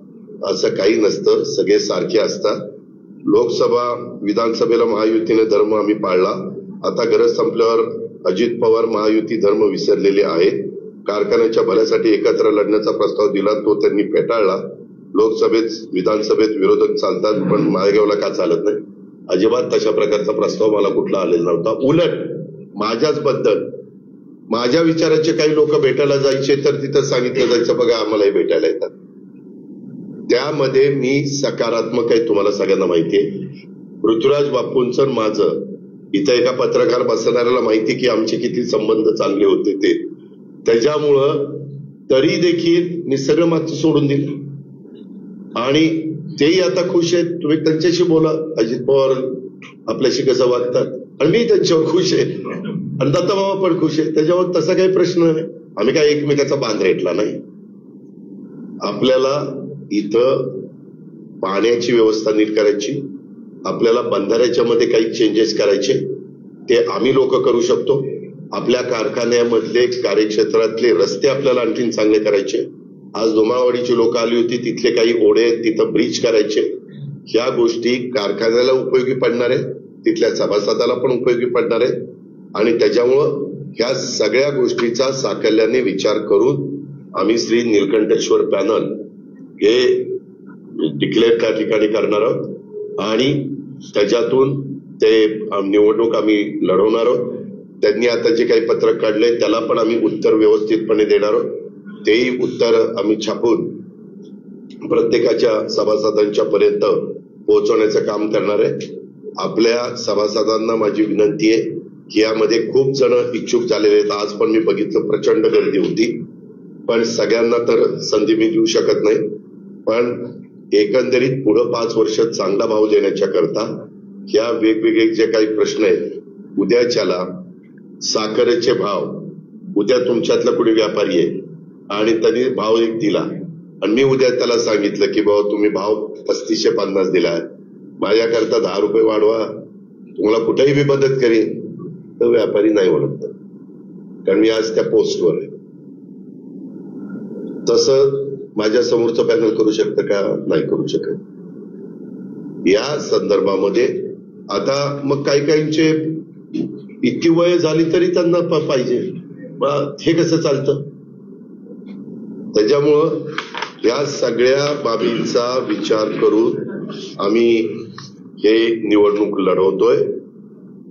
असं काही नसतं. सगळे सारखे असतात. लोकसभा विधानसभेला महायुतीने धर्म आम्ही पाळला. आता गरज संपल्यावर अजित पवार महायुती धर्म विसरलेले आहेत. कारखान्याच्या भल्यासाठी एकत्र लढण्याचा प्रस्ताव दिला तो त्यांनी फेटाळला. लोकसभेत विधानसभेत विरोधक चालतात पण माळेगावला का चालत नाही? अजिबात तशा प्रकारचा प्रस्ताव मला कुठला आलेला नव्हता. उलट माझ्याच बद्दल माझ्या विचाराचे काही लोक भेटायला जायचे तर तिथं सांगितलं जायचं बघा आम्हालाही भेटायला येतात. त्यामध्ये मी सकारात्मक आहे, तुम्हाला सगळ्यांना माहितीये. पृथ्वीराज बापूंचं माझं इथं एका पत्रकार बसणाऱ्याला माहिती की आमचे किती संबंध चांगले होते ते. त्याच्यामुळं तरी देखील मी सगळं मागचं सोडून दिलं आणि तेही आता खुश आहेत. तुम्ही त्यांच्याशी बोला, अजित पवार आपल्याशी कसं वागतात आणि मी त्यांच्यावर खुश आहे आणि दत्ताबाबा पण खुश आहे. त्याच्यावर तसा काही प्रश्न नाही. आम्ही काय एकमेकाचा बांध रेटला नाही. आपल्याला इथं पाण्याची व्यवस्था नीट करायची, आपल्याला बंधाऱ्याच्या मध्ये काही चेंजेस करायचे ते आम्ही लोक करू शकतो. आपल्या कारखान्यामधले कार्यक्षेत्रातले रस्ते आपल्याला आणखीन चांगले करायचे. आज धुमाळवाडीची लोक आली होती, तिथले काही ओढे तिथं ब्रिज करायचे. ह्या गोष्टी कारखान्याला उपयोगी पडणार आहे, तिथल्या सभासदाला पण उपयोगी पडणार आहे आणि त्याच्यामुळं ह्या सगळ्या गोष्टीचा साकल्याने विचार करून आम्ही श्री नीलकंठेश्वर पॅनल हे डिक्लेअर त्या ठिकाणी करणार आहोत आणि त्याच्यातून ते निवडणूक आम्ही लढवणार आहोत. त्यांनी आता जे काही पत्रक काढले त्याला पण आम्ही उत्तर व्यवस्थितपणे देणार आहोत. तेही उत्तर आम्ही छापून प्रत्येकाच्या सभासदांच्या पर्यंत पोहोचवण्याचं काम करणार आहे. आपल्या सभासदांना माझी विनंती आहे की यामध्ये खूप जण इच्छुक झालेले आहेत. आज पण मी बघितलं प्रचंड गर्दी होती, पण सगळ्यांना तर संधी मी देऊ शकत नाही. पण एकंदरीत पुढं 5 वर्ष चांगला भाव देण्याच्या करता ह्या वेगवेगळे जे काही प्रश्न आहेत, उद्याच्याला साखरेचे भाव, उद्या तुमच्यातला कुणी व्यापारी आहे आणि त्यांनी भाव एक दिला आणि मी उद्या त्याला सांगितलं की बाबा तुम्ही भाव 3550 दिलाय, माझ्याकरता 10 रुपये वाढवा, तुम्हाला कुठेही मी मदत करीन, तर व्यापारी नाही म्हणत. कारण मी आज त्या पोस्टवर आहे. तसं माझ्या समोरचं पॅनल करू शकतं का? नाही करू शकत. या संदर्भामध्ये आता मग काही काहींचे इतकी वय झाली तरी त्यांना पाहिजे, हे कसं चालतं? त्याच्यामुळं या सगळ्या बाबींचा विचार करून आम्ही हे निवडणूक लढवतोय.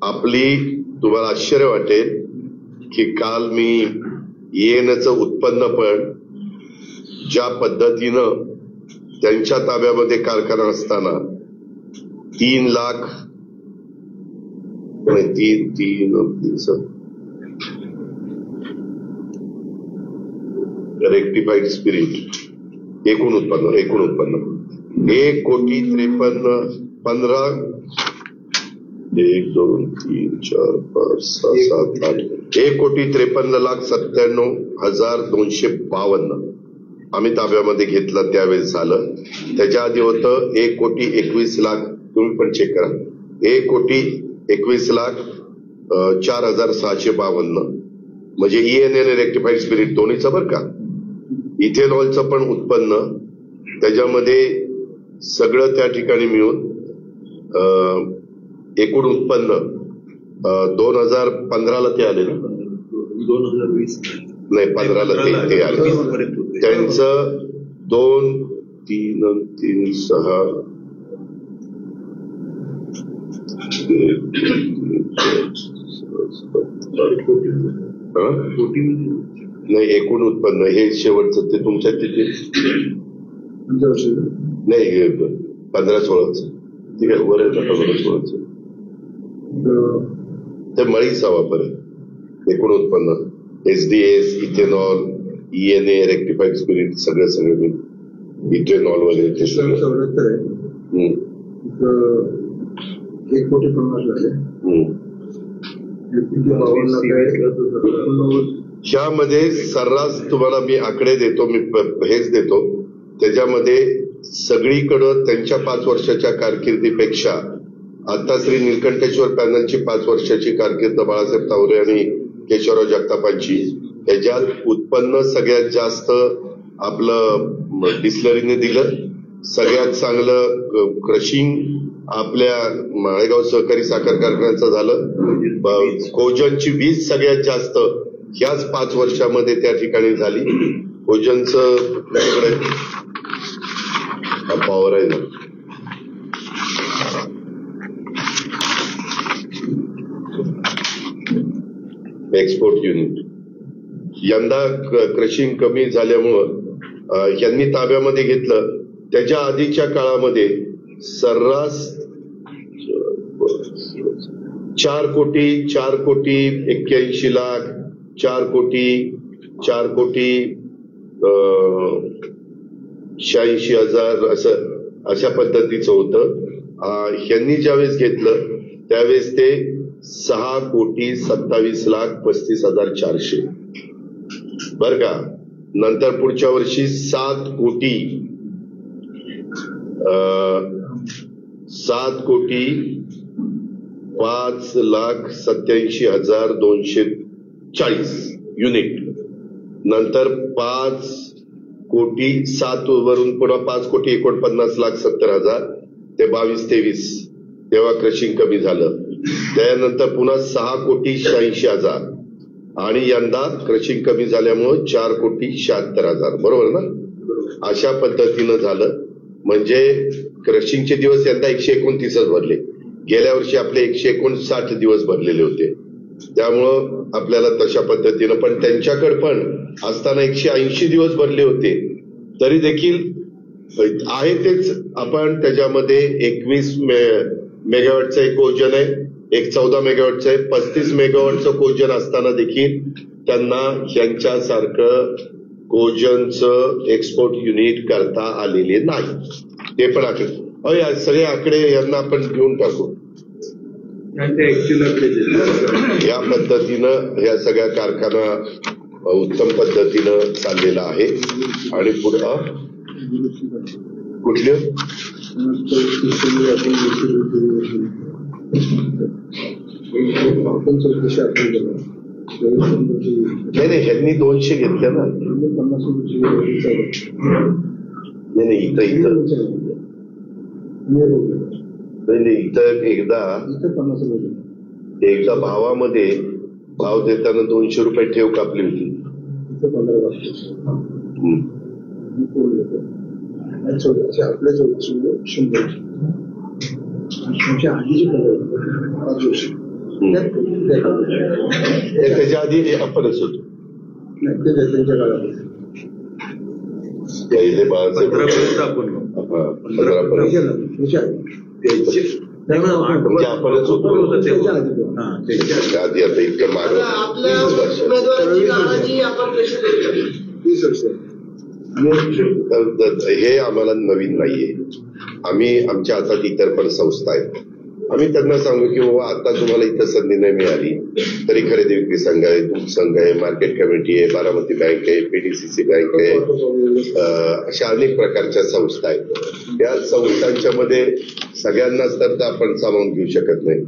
आपली तुम्हाला आश्चर्य वाटेल की काल मी येण्याचं उत्पन्न पण ज्या पद्धतीनं त्यांच्या ताब्यामध्ये कारखाना असताना 3 लाख रेक्टिफाईड स्पिरिट एकूण उत्पन्न 1,53,15 1 2 3 4 5 6 7 8 1,53,97,252 आम्ही ताब्यामध्ये घेतलं त्यावेळेस झालं. त्याच्या आधी होतं 1,21,00,000. तुम्ही पण चेक करा. 1,21,04,652 म्हणजे ENA रेक्टिफाईड स्पिरिट दोन्हीचं बरं का. इथेनॉलचं पण उत्पन्न त्याच्यामध्ये सगळं त्या ठिकाणी मिळून एकूण उत्पन्न 2015ला ते आले ना, 2020 नाही 15ला ते आले. त्यांचं 2 3 3 6 नाही एकूण उत्पन्न हे शेवटचं ते तुमच्या तिथे नाही 15-16च ठीक आहे. वर 15-16च ते मळीचा वापर आहे. एकूण उत्पन्न SDS ethanol ENA rectified spirit सगळे इथेनॉल वगैरे ते सगळं 1,50,00,000 ह्यामध्ये सर्रास तुम्हाला मी आकडे देतो, मी हेच देतो. त्याच्यामध्ये सगळीकडं त्यांच्या 5 वर्षाच्या कारकिर्दीपेक्षा आता श्री निलकंठेश्वर पॅनलची 5 वर्षाची कारकीर्द बाळासाहेब तावरे आणि केशवराव जगतापांची ह्याच्यात उत्पन्न सगळ्यात जास्त आपलं डिस्लरीने दिलं. सगळ्यात चांगलं क्रशिंग आपल्या माळेगाव सहकारी साखर कारखान्याचं झालं. कोजनची वीज सगळ्यात जास्त ह्याच 5 वर्षामध्ये त्या ठिकाणी झाली. कोजनचं पॉवर आहे ना, एक्सपोर्ट युनिट. यंदा क्रशिंग कमी झाल्यामुळं यांनी ताब्यामध्ये घेतलं. त्याच्या आधीच्या काळामध्ये सर्रास 4,81,00,000 4,86,000 अशा पद्धतीचं होतं. यांनी ज्यावेळेस घेतलं त्यावेळेस ते 6,27,35,400 बर का. नंतर पुढच्या वर्षी 7,05,87,240 युनिट. नंतर 5,07,000 वरून पुन्हा 5,49,70,000 ते 22-23 तेव्हा क्रशिंग कमी झालं. त्यानंतर पुन्हा 6,86,000 आणि यंदा क्रशिंग कमी झाल्यामुळे 4,76,000 बरोबर ना. अशा पद्धतीनं झालं. म्हणजे क्रशिंगचे दिवस यंदा 129च भरले. गेल्या वर्षी आपले 159 दिवस भरलेले होते. त्यामुळं आपल्याला तशा पद्धतीनं, पण त्यांच्याकडे पण असताना 180 दिवस भरले होते तरी देखील आहे तेच. आपण त्याच्यामध्ये 21 मेगावॅटचं एक कोजन आहे, एक 14 मेगावॅटचं आहे, 35 मेगावॅटचं कोजन असताना देखील त्यांना यांच्यासारखं कोजनचं एक्सपोर्ट युनिट करता आलेले नाही. ते पण आकडे सगळे आकडे यांना आपण घेऊन टाकू. या पद्धतीनं या सगळ्या कारखाना उत्तम पद्धतीनं चाललेला आहे. आणि पुढे कुठले नाही ह्यांनी 200 घेतल्या ना. नाही इथं एकदा भावामध्ये भाव देताना 200 रुपये ठेव कापली होती. आपल्या त्याच्या आधी आपणच होतो. त्यांच्या काळात बाळासाहेब आपण म्हणजे आपणच होतो आधी. आता इतकं मागं हे आम्हाला नवीन नाहीये. आम्ही आमच्या हातात इतर पण संस्था आहेत. आम्ही त्यांना सांगू की बाबा आता तुम्हाला इथं संधी नाही मिळाली तरी खरेदी विक्री संघ आहे, दूध संघ आहे, मार्केट कमिटी आहे, बारामती बँक आहे, पीडीसीसी बँक आहे, अशा अनेक प्रकारच्या संस्था आहेत. या संस्थांच्या मध्ये सगळ्यांनाच तर आपण सामावून घेऊ शकत नाही.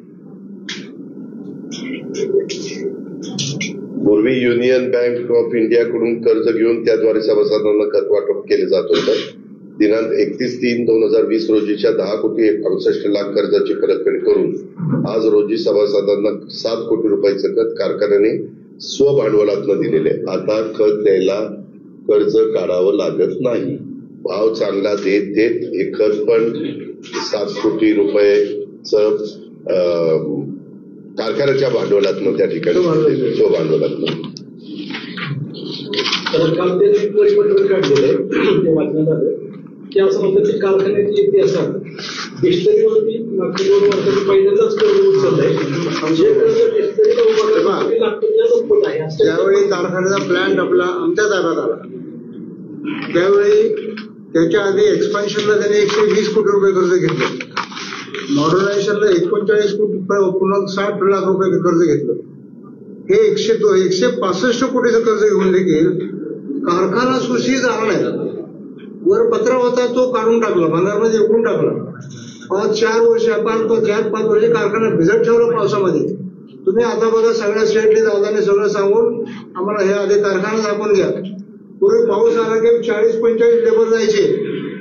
पूर्वी युनियन बँक ऑफ इंडियाकडून कर्ज घेऊन त्याद्वारे सभासदांना खत वाटप केले जात होतं. दिनांक 31/3/2020 रोजीच्या 10,68,00,000 कर्जाची परतफेड करून आज रोजी सभासदांना 7 कोटी रुपयाचं खत कारखान्याने स्वभांडवलातून दिलेले. आता खत द्यायला कर्ज काढावं लागत नाही. भाव चांगला देत देत हे खत पण 7 कोटी रुपयेचं कारखान्याच्या भांडवलातनं त्या ठिकाणी स्वभांडवलातनं. काल ते परिपत्रक काढलेलं आहे ते वाचण्यात आलं की असं म्हणतात की कारखान्याच्या इतिहासात डिस्टरीवरती मागच्या 2 वर्षांनी पहिल्यांदाच कर्ज उचललंय. जे कर्ज डिस्टरीला उभारण्यासाठी लागतं त्या संपत आहे. ज्यावेळी कारखान्याचा प्लॅन्ट आपला आमच्या ताब्यात आला त्यावेळी त्याच्या आधी एक्सपान्शनला त्यांनी 120 कोटी रुपये कर्ज घेतलं. मॉडर्नायझेशनला 39 कोटी पुन्हा 60 लाख रुपये कर्ज घेतलं. हे 165 कोटीचं कर्ज घेऊन देखील कारखाना सुशी झाला नाही. वर पत्रा होता तो काढून टाकला, भंगारमध्ये विकून टाकला. 5-4 वर्ष 5 वर्ष कारखाना भिजत ठेवला पावसामध्ये. तुम्ही आता बघा सगळ्या स्टेटने दादाने सगळं सांगून आम्हाला हे आधी कारखाना दाखवून घ्या. पूर्वी पाऊस आला की 40-45 लेबर जायचे,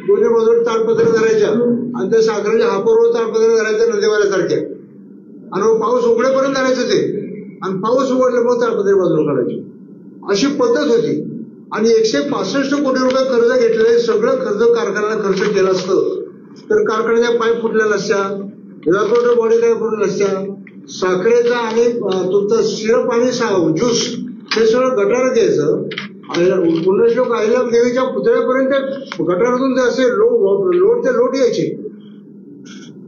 दोन्ही बाजूला ताडपत्र धरायच्या आणि ते साखरेच्या हापावर ताडपत्र धरायच्या नदीवाल्यासारख्या आणि पाऊस उघडेपर्यंत धरायचं ते आणि पाऊस उघडल्यामुळे ताडपत्री बाजूला काढायची. अशी पद्धत होती. आणि 165 कोटी रुपये कर्ज घेतलेले सगळं कर्ज कारखान्याला खर्च केलं असतं तर कारखान्याच्या पाईप फुटल्या नसत्या, इव्हॅपोरेटर बॉडी काय फुटल्या नसत्या, साखरेचा आणि तुमचं सिरप आणि ज्यूस हे सगळं गटारात द्यायचं. पुण्यश्लोक अहिल्याम देवीच्या पुतळ्यापर्यंत गटारातून जे असे लोट यायचे.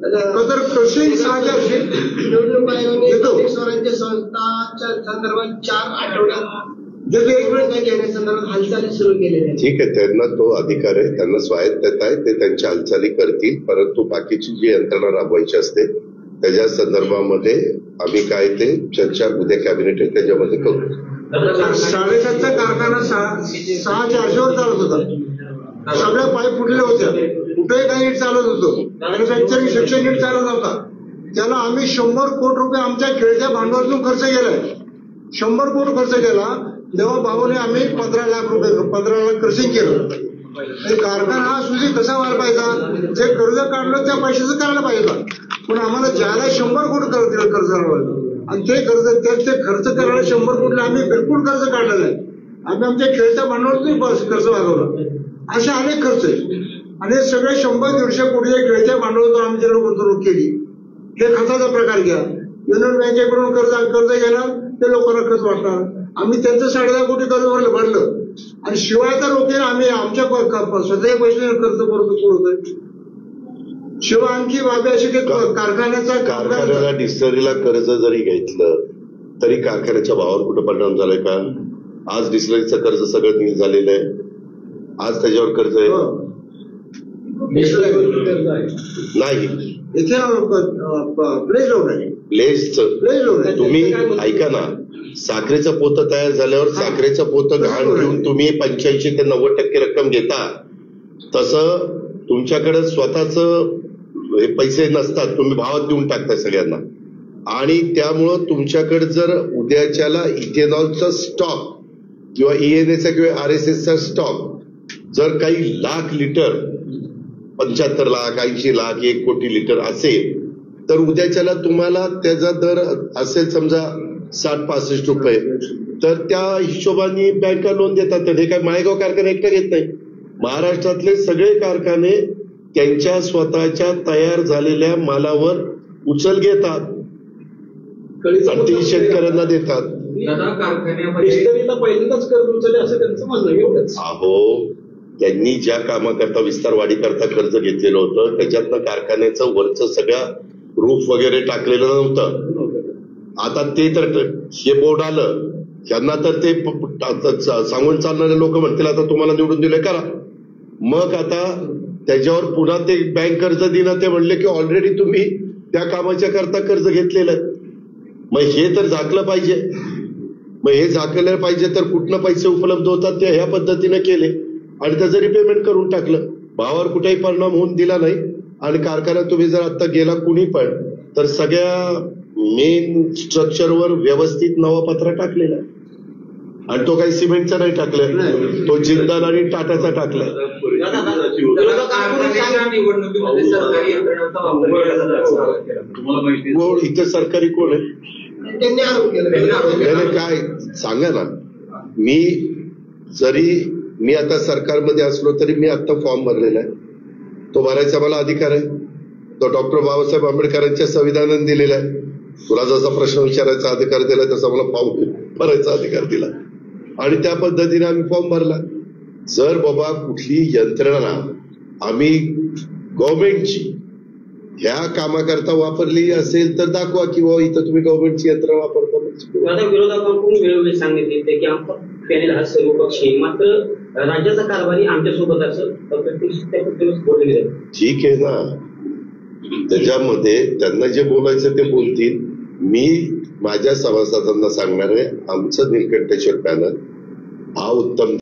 तर कृषी स्वराज्य संस्थाच्या संदर्भात 4 आठवड्यात हालचाली सुरू केलेल्या. ठीक आहे, त्यांना तो अधिकार आहे, त्यांना स्वायत्तता आहे, ते त्यांच्या हालचाली करतील. परंतु बाकीची जी यंत्रणा राबवायची असते त्याच्या संदर्भामध्ये आम्ही काय ते चर्चा उद्या कॅबिनेट आहे त्याच्यामध्ये करू. 7.5चा कारखाना 6,400 वर चालत होता. सगळ्या पाईप फुटल्या होत्या, कुठेही काही नीट चालत होतं. मॅन्युफॅक्चरिंग सेक्शन नीट चालत नव्हता. त्याला आम्ही 100 कोटी रुपये आमच्या खेळत्या भांडवलातून खर्च केलाय. 100 कोटी खर्च केला तेव्हा भावाने आम्ही 15 लाख क्रशिंग केलं. कारखाना हा सुधी कसा व्हायला पाहिजे, जे कर्ज काढलं त्या पैशाचं करायला पाहिजे. पण आम्हाला ज्याला 100 कोटी कर्ज लावायचं आणि ते खर्च करायला 100 कोटीला आम्ही बिलकुल कर्ज काढलं नाही. आम्ही आमच्या खेळत्या भांडवलातून कर्ज वागवलं. असे अनेक खर्च आहेत आणि हे सगळे 100-150 कोटीच्या खेळत्या भांडवलातून आम्ही ज्याला गुंतवणूक केली. हे खताचा प्रकार घ्या. युनियन बँकेकडून कर्ज घेणार ते लोकांना खत वाटणार. आम्ही त्यांचं 10.5 कोटी कर्ज भरलं आणि शिवाय तर लोक आम्ही आमच्या स्वतःच्या पैसे कर्ज पुरवतोय. शिवाय आणखी बाबी अशी की कारखान्याला डिस्टरीला कर्ज जरी घेतलं तरी कारखान्याच्या भावावर कुठं परिणाम झालाय का? आज डिस्टरीचं कर्ज सगळं नील झालेलं आहे. आज त्याच्यावर कर्ज आहे नाही. इथे तुम्ही ऐका ना, साखरेचं पोतं तयार झाल्यावर साखरेचं पोतं घाण घेऊन तुम्ही 85 ते 90% रक्कम घेता. तसं तुमच्याकडे स्वतःच पैसे नसतात, तुम्ही भावात देऊन टाकताय सगळ्यांना. आणि त्यामुळं तुमच्याकडे जर उद्याच्याला इथेनॉलचा स्टॉक किंवा ईएनएचा किंवा आरएसएसचा स्टॉक जर काही लाख लिटर 75 लाख 80 लाख 1 कोटी लिटर असेल तर उद्याच्याला तुम्हाला त्याचा दर असेल समजा 60-65 रुपये, तर त्या हिशोबाने बँका लोन देतात. तर हे काय माळेगाव कारखाना एकटा घेत नाही. महाराष्ट्रातले सगळे कारखाने त्यांच्या स्वतःच्या तयार झालेल्या मालावर उचल घेतात आणि ते शेतकऱ्यांना देतात. पहिल्यांदाच कर्ज उचलले असं त्यांचं म्हणणं. अहो, त्यांनी ज्या कामाकरता विस्तार वाढी करता कर्ज घेतलेलं होतं त्याच्यातनं कारखान्याचं वरचं सगळ्या रूफ वगैरे टाकलेलं नव्हतं. आता ते तर हे बोर्ड आलं त्यांना तर ते सांगून चालणारे लोक म्हणतील आता तुम्हाला निवडून दिले करा. मग आता त्याच्यावर पुन्हा ते बँक कर्ज दिलं. ते म्हणले की ऑलरेडी तुम्ही त्या कामाच्या करता कर्ज घेतलेलं आहे. मग हे तर झाकलं पाहिजे. मग हे झाकलं पाहिजे तर कुठनं पैसे उपलब्ध होतात ते ह्या पद्धतीने केले आणि त्याचं रिपेमेंट करून टाकलं. भावावर कुठेही परिणाम होऊन दिला नाही. आणि कारखान्यात तुम्ही जर आता गेला कुणी पण तर सगळ्या मेन स्ट्रक्चरवर व्यवस्थित नवा पत्रा टाकलेला आहे. आणि तो काही सिमेंटचा नाही टाकलाय, तो जिंदाल आणि टाटाचा टाकलाय. इथं सरकारी कोण आहे? त्यांनी आरोप केला. नाही काय सांगा ना. मी आता सरकारमध्ये असलो तरी मी आता फॉर्म भरलेला आहे. तो भरायचा मला अधिकार आहे. तो डॉक्टर बाबासाहेब आंबेडकरांच्या संविधानाने दिलेला आहे. तुला जसा प्रश्न विचारायचा अधिकार दिला तसा मला फॉर्म भरायचा अधिकार दिला आणि त्या पद्धतीने आम्ही फॉर्म भरला. जर बाबा कुठली यंत्रणा आम्ही गव्हर्नमेंटची ह्या कामाकरता वापरली असेल तर दाखवा की बाबा इथं तुम्ही गव्हर्नमेंटची यंत्रणा वापरता. विरोधकांकडून वेळोवेळी सांगितले की आमचा पॅनेल हा सर्वपक्षीय, मात्र राज्याचा कारभारी आमच्यासोबत असं बोलले गेले. ठीक आहे ना, त्याच्यामध्ये त्यांना जे बोलायचं ते बोलतील. मी माझ्या सभासदांना सांगणार आहे आमचं नीलकंठेश्वर पॅनल हा उत्तम